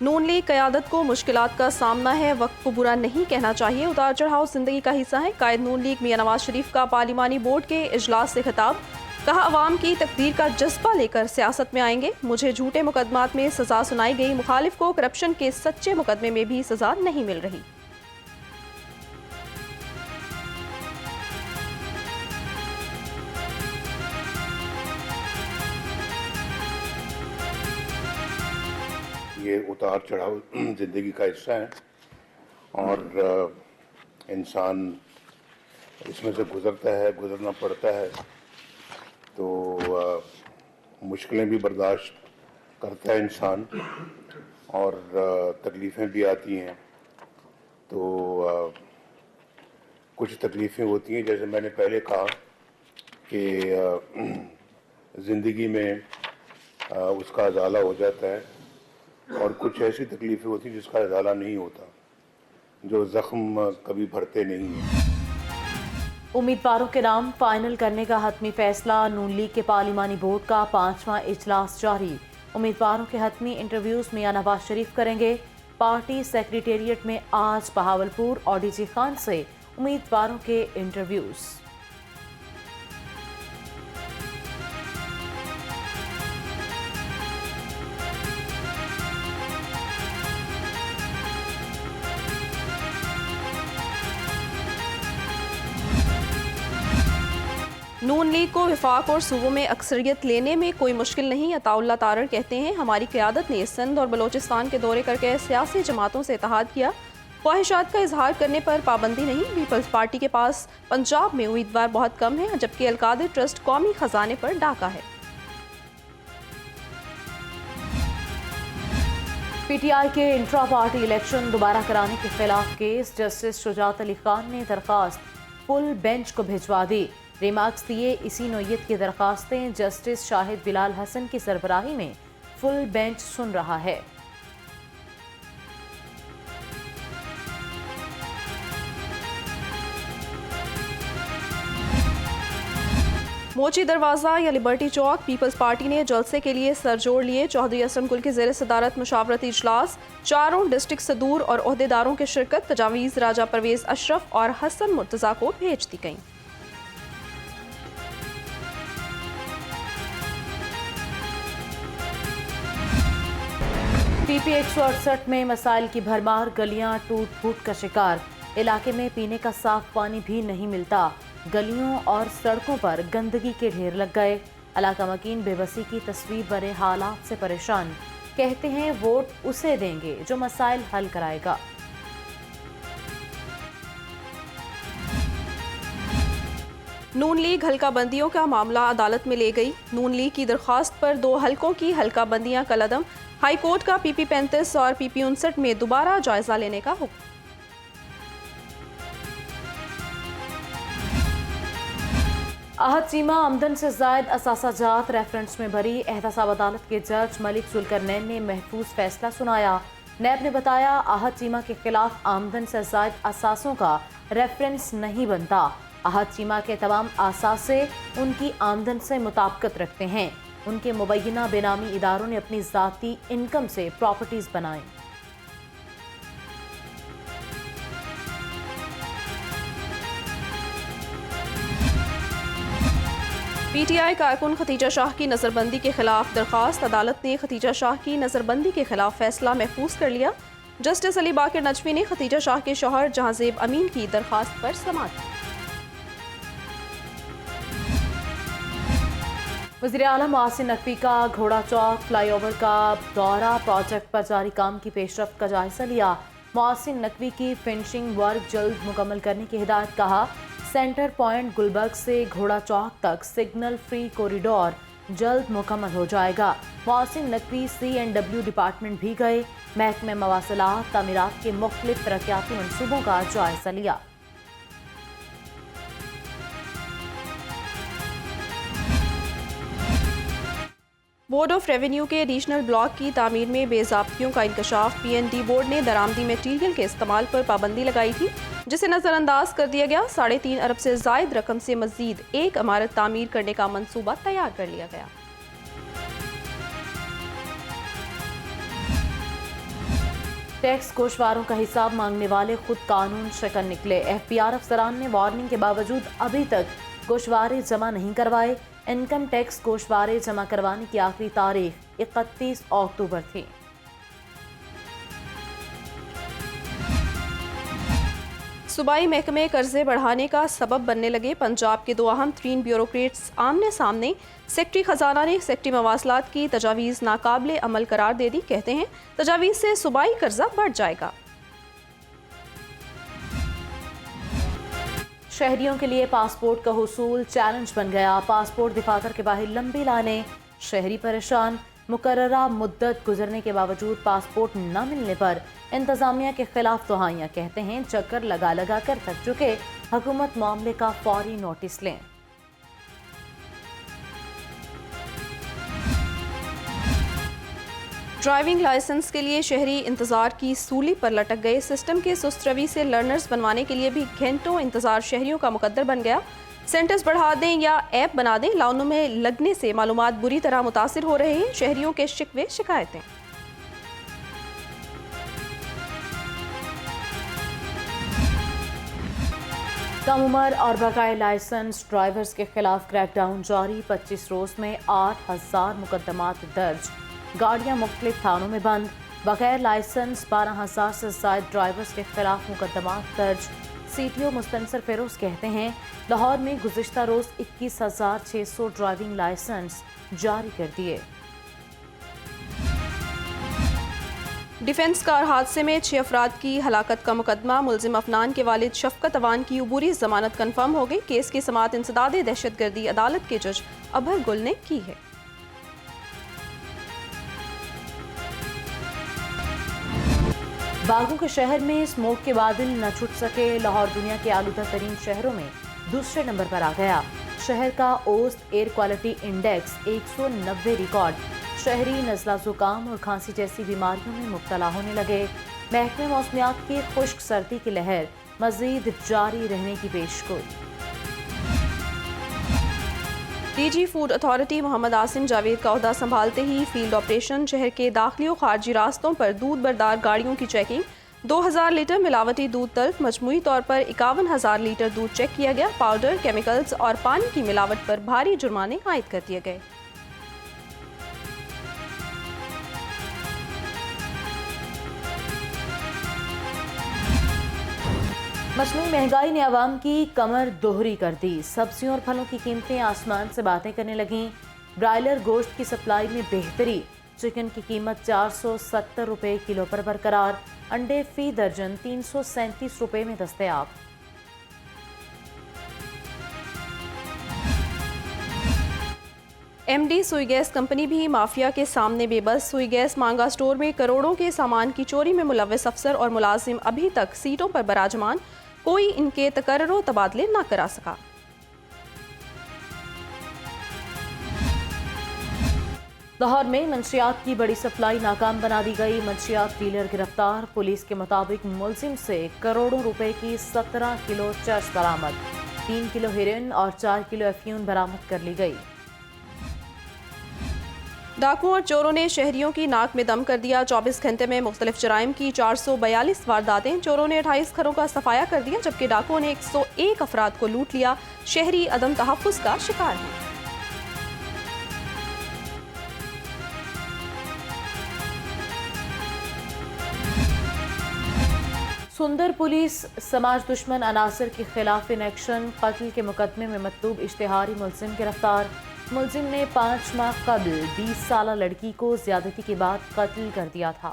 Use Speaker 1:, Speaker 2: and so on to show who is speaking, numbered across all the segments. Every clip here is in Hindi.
Speaker 1: नून लीग क़यादत को मुश्किलात का सामना है, वक्त को बुरा नहीं कहना चाहिए, उतार चढ़ाव ज़िंदगी का हिस्सा है। कायद नून लीग मियां नवाज शरीफ का पार्लिमानी बोर्ड के इजलास से खिताब। कहा, अवाम की तकदीर का जज्बा लेकर सियासत में आएंगे। मुझे झूठे मुकदमात में सज़ा सुनाई गई, मुखालिफ को करप्शन के सच्चे मुकदमे में भी सज़ा नहीं मिल रही।
Speaker 2: ये उतार चढ़ाव ज़िंदगी का हिस्सा है और इंसान इसमें से गुज़रता है, गुज़रना पड़ता है, तो मुश्किलें भी बर्दाश्त करता है इंसान और तकलीफ़ें भी आती हैं। तो कुछ तकलीफ़ें होती हैं, जैसे मैंने पहले कहा कि ज़िंदगी में उसका अज़ाला हो जाता है और कुछ ऐसी तकलीफ़ें होती हैं जिसका इज़ाला नहीं होता, जो ज़ख्म कभी भरते नहीं हैं।
Speaker 3: उम्मीदवारों के नाम फाइनल करने का हतमी फैसला। नून लीग के पार्लिमानी बोर्ड का 5वां इजलास जारी। उम्मीदवारों के हतमी इंटरव्यूज मियां नवाज शरीफ करेंगे। पार्टी सेक्रेटेरिएट में आज बहावलपुर और डीजी खान से उम्मीदवारों के इंटरव्यूज।
Speaker 1: नून लीग को विफाक और सूबों में अक्सरियत लेने में कोई मुश्किल नहीं। अताउल्लाह तारड़ कहते हैं, हमारी क़यादत ने सिंध और बलोचिस्तान के दौरे करके सियासी जमातों से इत्तेहाद किया। ख्वाहिशात का इजहार करने पर पाबंदी नहीं। पीपल्स पार्टी के पास पंजाब में उम्मीदवार बहुत कम है, जबकि अलकादिर ट्रस्ट कौमी खजाने पर डाका है।
Speaker 3: पीटीआई के इंट्रा पार्टी इलेक्शन दोबारा कराने के खिलाफ केस। जस्टिस शुजात अली खान ने दरखास्त फुल बेंच को भिजवा दी। रिमार्क्स दिए, इसी नोयत की दरखास्तें जस्टिस शाहिद बिलाल हसन की सरबराही में फुल बेंच सुन रहा है।
Speaker 1: मोची दरवाज़ा या लिबर्टी चौक, पीपल्स पार्टी ने जलसे के लिए सर जोड़ लिए। चौधरी असलम गुल की ज़ेर सदारत मुशावरती इजलास, चारों डिस्ट्रिक्ट सदूर और ओहदेदारों की शिरकत। तजावीज़ राजा परवेज़ अशरफ और हसन मुर्तज़ा को भेज दी गई।
Speaker 3: टीपी 168 में मसाइल की भरमार, गलियां टूट फूट का शिकार। इलाके में पीने का साफ पानी भी नहीं मिलता। गलियों और सड़कों पर गंदगी के ढेर लग गए। इलाका मकीन बेबसी की तस्वीर बने हालात से परेशान। कहते हैं वोट उसे देंगे जो मसाइल हल कराएगा।
Speaker 1: नून लीग हल्का बंदियों का मामला अदालत में ले गई। नून लीग की दरख्वास्त पर 2 हलकों की हल्का बंदियां कलअदम। हाई कोर्ट का पीपी 35 और पीपी 59 में दोबारा जायजा लेने का हुक्म।
Speaker 3: आहत चीमा आमदन से जायद असासाजात रेफरेंस में भरी। एहतसाब अदालत के जज मलिक जुल्करनैन ने महफूज फैसला सुनाया। नैब ने बताया, आहत चीमा के खिलाफ आमदन से जायद असासों का रेफरेंस नहीं बनता। आहत चीमा के तमाम असासे उनकी आमदन से मुताबिकत रखते हैं। उनके मुबैना बेनामी इदारों ने अपनी ज़ाती इनकम से प्रॉपर्टीज बनाई।
Speaker 1: पीटीआई कारकुन खतीजा शाह की नज़रबंदी के खिलाफ दरखास्त। अदालत ने खतीजा शाह की नज़रबंदी के खिलाफ फैसला महफूज कर लिया। जस्टिस अली बाकिर नजमी ने खतीजा शाह के शौहर जहांजेब अमीन की दरखास्त पर समाअत की।
Speaker 3: वज़ीर आला मोहसिन नकवी का घोड़ा चौक फ्लाईओवर का दौरा। प्रोजेक्ट पर जारी काम की पेशरफ्त का जायजा लिया। मोहसिन नकवी की फिनिशिंग वर्क जल्द मुकम्मल करने की हिदायत। कहा, सेंटर पॉइंट गुलबर्ग से घोड़ा चौक तक सिग्नल फ्री कॉरिडोर जल्द मुकम्मल हो जाएगा। मोहसिन नकवी CNW डिपार्टमेंट भी गए। महकमे मवासिलात तामीरात के मुख्तलिफ तरक्याती मनसूबों का जायजा लिया।
Speaker 1: बोर्ड ऑफ रेवेन्यू के एडिशनल ब्लॉक की तामीर में बेज़ाब्तियों का इंकशाफ। PND बोर्ड ने दरामदी मटीरियल के इस्तेमाल पर पाबंदी लगाई थी, जिसे नज़रअंदाज कर दिया गया। 3.5 अरब से ज़ायद रकम से मजीद एक इमारत तामीर करने का मंसूबा तैयार कर लिया गया।
Speaker 3: टैक्स गोशवारों का हिसाब मांगने वाले खुद कानून शिकन निकले। FPR अफसरान ने वार्निंग के बावजूद अभी तक गोशवारे जमा नहीं करवाए। इनकम टैक्स गोशवारे जमा करवाने की आखिरी तारीख 31 अक्टूबर थी।
Speaker 1: सूबाई महकमे कर्जे बढ़ाने का सबब बनने लगे। पंजाब के दो अहम तरीन ब्यूरोक्रेट्स आमने सामने। सेक्रेटरी खजाना ने सेक्रेटरी मवासलात की तजावीज़ नाकाबिले अमल करार दे दी। कहते हैं तजावीज़ से सूबाई कर्जा बढ़ जाएगा।
Speaker 3: शहरियों के लिए पासपोर्ट का हुसूल चैलेंज बन गया। पासपोर्ट दफातर के बाहर लंबी लाइनें, शहरी परेशान। मुकर्ररा मुद्दत गुजरने के बावजूद पासपोर्ट न मिलने पर इंतजामिया के खिलाफ दुहाइयां। कहते हैं चक्कर लगा लगा कर थक चुके, हुकूमत मामले का फौरी नोटिस लें।
Speaker 1: ड्राइविंग लाइसेंस के लिए शहरी इंतजार की सूली पर लटक गए। सिस्टम के सुस्त रवि से लर्नर्स बनवाने के लिए भी घंटों इंतजार शहरियों का मुकद्दर बन गया। सेंटर्स बढ़ा दें या ऐप बना दें, लाइनों में लगने से मालूमात बुरी तरह मुतासिर हो रहे हैं। शहरियों के शिकवे शिकायतें।
Speaker 3: कम उम्र और बकाया लाइसेंस ड्राइवर्स के खिलाफ क्रैकडाउन जारी। 25 रोज में 8000 मुकदमात दर्ज। गाड़ियां मुख्तलिफ थानों में बंद। बगैर लाइसेंस 12,000 से ज़ायद ड्राइवर्स के खिलाफ मुकदमात दर्ज। CTO मुस्तनसर फिरोज कहते हैं लाहौर में गुज़िश्ता रोज 21,600 ड्राइविंग लाइसेंस जारी कर दिए।
Speaker 1: डिफेंस कार हादसे में 6 अफराद की हलाकत का मुकदमा। मुलजिम अफनान के वालिद शफकत अवान की उबूरी जमानत कन्फर्म हो गई। केस की समाअत इंसदाद दहशतगर्दी अदालत के जज अभर गुल ने की है।
Speaker 3: बागों के शहर में स्मोक के बादल न छुट सके। लाहौर दुनिया के आलूदा तरीन शहरों में दूसरे नंबर पर आ गया। शहर का औसत एयर क्वालिटी इंडेक्स 190 रिकॉर्ड। शहरी नज़ला जुकाम और खांसी जैसी बीमारियों में मुब्तला होने लगे। महकमे मौसमियात की खुश्क सर्दी की लहर मजीद जारी रहने की पेशगोई।
Speaker 1: DG food authority Mohammad Asim Javed का ओहदा संभालते ही फील्ड ऑपरेशन। शहर के दाखिली और खारजी रास्तों पर दूध बरदार गाड़ियों की चेकिंग। 2000 लीटर मिलावटी दूध तल्फ। मजमूई तौर पर 51,000 लीटर दूध चेक किया गया। पाउडर, केमिकल्स और पानी की मिलावट पर भारी जुर्माने आयद कर दिए गए।
Speaker 3: मसनूई महंगाई ने आवाम की कमर दोहरी कर दी। सब्जियों और फलों की कीमतें आसमान से बातें करने लगीं। ब्रायलर गोश्त की सप्लाई में बेहतरी। चिकन की कीमत 470 रुपये किलो पर बरकरार। अंडे फी दर्जन 337 रुपये में दस्तयाब।
Speaker 1: MD सुई गैस कंपनी भी माफिया के सामने बेबस। सुई गैस मांगा स्टोर में करोड़ों के सामान की चोरी में मुलव्वस अफसर और मुलाजिम अभी तक सीटों पर बराजमान। कोई इनके तकर्रो तबादले न करा सका।
Speaker 3: लाहौर में मंशियात की बड़ी सप्लाई नाकाम बना दी गई। मंशियात डीलर गिरफ्तार। पुलिस के मुताबिक मुलजिम से करोड़ों रुपए की 17 किलो चर्च बरामद। 3 किलो हेरोइन और 4 किलो अफ्यून बरामद कर ली गई।
Speaker 1: डाकुओं और चोरों ने शहरियों की नाक में दम कर दिया। 24 घंटे में मुख्तलिफ जराइम की 442 वारदातें। चोरों ने 28 घरों का सफाया कर दिया, जबकि डाकुओं ने 101 अफराद को लूट लिया। शहरी अदम तहफ़्फ़ुज़ का शिकार हैं।
Speaker 3: सुंदर पुलिस समाज दुश्मन अनासर के खिलाफ इन एक्शन। कत्ल के मुकदमे में मतलूब इश्तिहारी मुलजिम गिरफ्तार। मुलजिम ने 5 माह कबल 20 साल लड़की को ज्यादती के बाद कत्ल कर दिया था।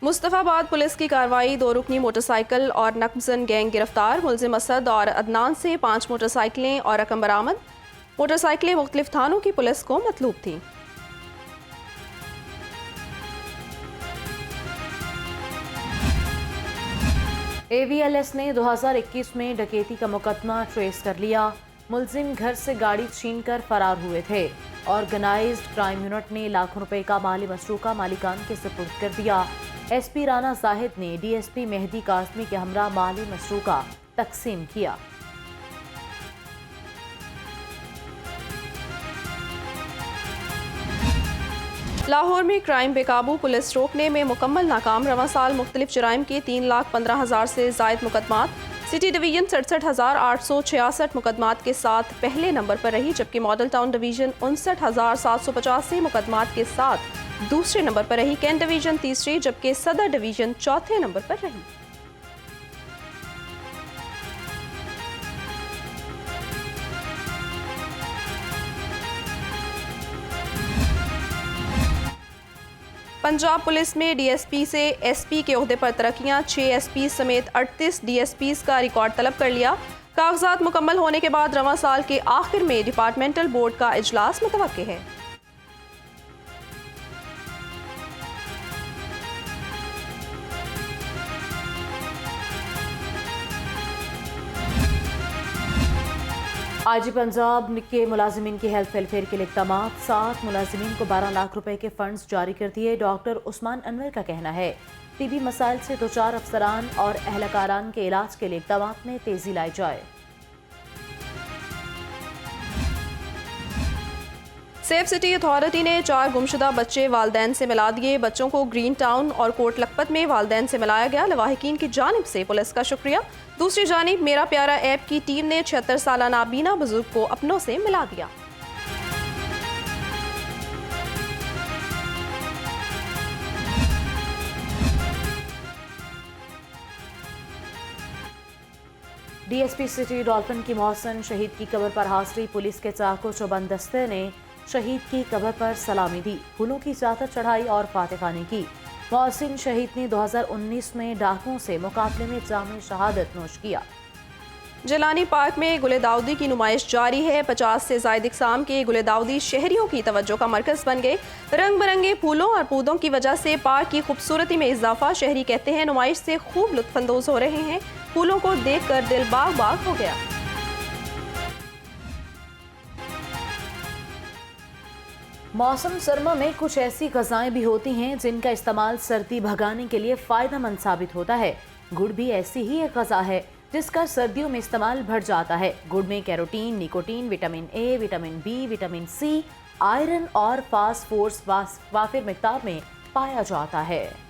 Speaker 1: मुस्तफाबाद पुलिस की कार्रवाई। 2 रुकनी मोटरसाइकिल और नक्बजन गैंग गिरफ्तार। मुलजिम असद और अदनान से 5 मोटरसाइकिलें और रकम बरामद। मोटरसाइकिलें मुख्तलिफ थानों की पुलिस को मतलूब थीं।
Speaker 3: AVLS ने 2021 में डकैती का मुकदमा ट्रेस कर लिया। मुलजिम घर से गाड़ी छीन कर फरार हुए थे। ऑर्गेनाइज्ड क्राइम यूनिट ने लाखों रुपए का माली मसरूका मालिकान के सुपुर्द कर दिया। SP राना जाहिद ने DSP मेहदी कासमी के हमरा माली मसरूका तकसीम किया।
Speaker 1: लाहौर में क्राइम बेकाबू, पुलिस रोकने में मुकम्मल नाकाम। रवां साल मुख्तलिफ जराइम के 3,15,000 से जायद मुकदमात। सिटी डिवीजन 67,866 मुकदमात के साथ पहले नंबर पर रही, जबकि मॉडल टाउन डिवीजन 59,785 मुकदमात के साथ दूसरे नंबर पर रही। कैंट डिवीजन तीसरी, जबकि सदर डिवीजन चौथे नंबर पर रही। पंजाब पुलिस में डीएसपी से एसपी के ओहदे पर तरक्कियां। 6 एसपी समेत 38 डीएसपीज का रिकॉर्ड तलब कर लिया। कागजात मुकम्मल होने के बाद रवां साल के आखिर में डिपार्टमेंटल बोर्ड का इजलास मुतवक्के है।
Speaker 3: आईजी पंजाब के मुलाजिमीन की हेल्थ वेलफेयर के लिए इक़दाम। 7 मुलाजिमीन को 12 लाख रुपए के फंड्स जारी कर दिए। डॉक्टर उस्मान अनवर का कहना है टीबी मसाइल से 2-4 अफसरान और अहलकारान के इलाज के लिए इक़दाम में तेजी लाई जाए।
Speaker 1: सेफ सिटी अथॉरिटी ने 4 गुमशुदा बच्चे वालदैन से मिला दिए। बच्चों को ग्रीन टाउन और कोट लखपत में वालदैन से मिलाया गया। लवाहिकीन की जानिब से पुलिस का शुक्रिया। दूसरी जानिब मेरा प्यारा ऐप की टीम ने 76 साला नाबीना बुजुर्ग को अपनों से मिला दिया।
Speaker 3: डीएसपी सिटी डॉल्फिन की मोहसन शहीद की कब्र पर हाजिरी। पुलिस के चाको चौबंद दस्ते ने शहीद की कब्र पर सलामी दी, फूलों की चादर चढ़ाई और फातिहानी की। मोहसिन शहीद ने 2019 में डाकुओं से मुकाबले में जामे शहादत नोश किया।
Speaker 1: जिलानी पार्क में गुले दाऊदी की नुमाइश जारी है। 50 से ज्यादा इकसाम के गुले दाऊदी शहरियों की तवज्जो का मरकज बन गए। रंग बिरंगे फूलों और पौधों की वजह से पार्क की खूबसूरती में इजाफा। शहरी कहते हैं नुमाइश से खूब लुत्फानंदोज हो रहे हैं। फूलों को देखकर दिल बाग बाग हो गया।
Speaker 3: मौसम सरमा में कुछ ऐसी ग़िज़ाएं भी होती हैं जिनका इस्तेमाल सर्दी भगाने के लिए फ़ायदेमंद साबित होता है। गुड़ भी ऐसी ही एक ग़िज़ा है जिसका सर्दियों में इस्तेमाल बढ़ जाता है। गुड़ में carotene, nicotine, vitamin A, vitamin B, vitamin C, iron और फास्फोरस वाफिर मिक़दार में पाया जाता है।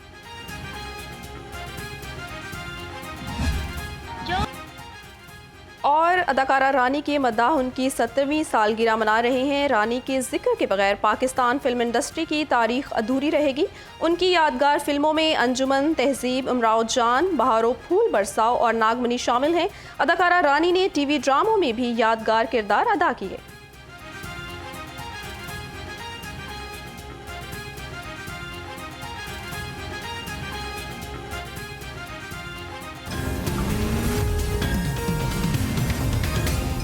Speaker 1: और अदाकारा रानी के मद्दाह उनकी 70वीं सालगिरह मना रहे हैं। रानी के जिक्र के बगैर पाकिस्तान फिल्म इंडस्ट्री की तारीख अधूरी रहेगी। उनकी यादगार फिल्मों में अंजुमन, तहजीब, इमराव जान, बहारों फूल बरसाओ और नागमनी शामिल हैं। अदाकारा रानी ने टीवी ड्रामों में भी यादगार किरदार अदा किए।